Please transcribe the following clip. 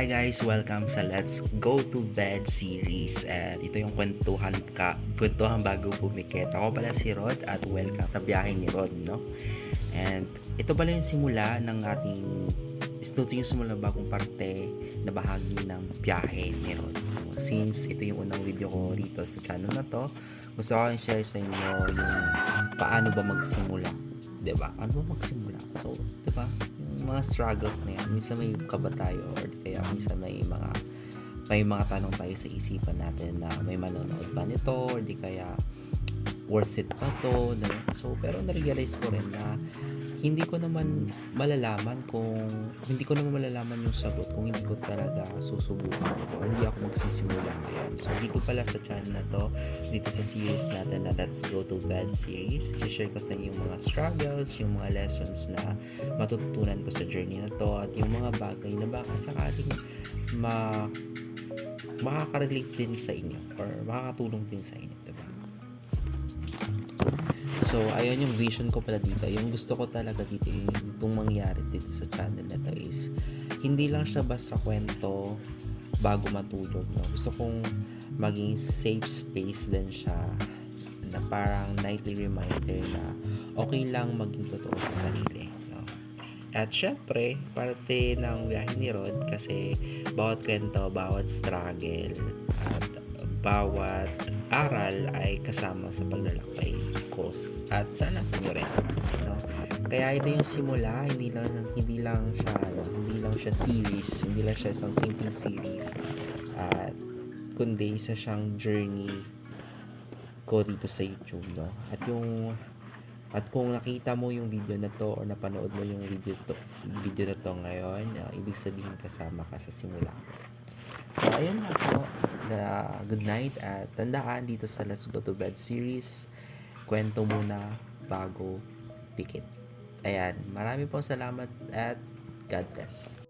Hi guys! Welcome sa Let's Go to Bed series. At ito yung kwentuhan bago pumikit. Ako pala si Rod at welcome sa biyahe ni Rod, no? And ito pala yung simula ng ating yung simula bagong parte na bahagi ng biyahe ni Rod. So, since ito yung unang video ko rito sa channel na to, gusto ko i-share sa inyo yung paano ba magsimula. 'Di ba? Ano ba magsimula? So, 'di ba? Yung mga struggles na yan, minsan may kaba tayo or di kaya minsan may mga tanong tayo sa isipan natin na may manonood ba nito or di kaya worth it pa to, no? So, pero na-realize ko rin na hindi ko naman malalaman yung sagot kung hindi ko talaga susubukan ito or hindi ako magsisimula ngayon. So, dito pala sa channel na to, dito sa series natin na Let's Go to Bed series, i-share ko sa inyo yung mga struggles, yung mga lessons na matututunan ko sa journey na to at yung mga bagay na baka sakaling makaka-relate din sa inyo or makakatulong din sa inyo, diba? So, ayun yung vision ko pala dito. Yung gusto ko talaga dito, itong mangyari dito sa channel na to is, hindi lang siya basta kwento bago matulog. No? Gusto kong maging safe space din siya na parang nightly reminder na okay lang maging totoo sa sarili. No? At syempre, parte ng biyahe ni Rod kasi bawat kwento, bawat struggle, at bawat aral ay kasama sa paglalakbay ko at sana sa inyo rin, no? Kaya ito yung simula, hindi lang siya series, hindi lang siya isang simple series at kundi isa siyang journey ko dito sa YouTube, no? At kung nakita mo yung video na to or napanood mo yung video na to ngayon, ibig sabihin kasama ka sa simula. So, ayun na po. Good night at tandaan dito sa Let's Go to Bed series, kwento muna bago pikit. Ayan, marami pong salamat at God bless.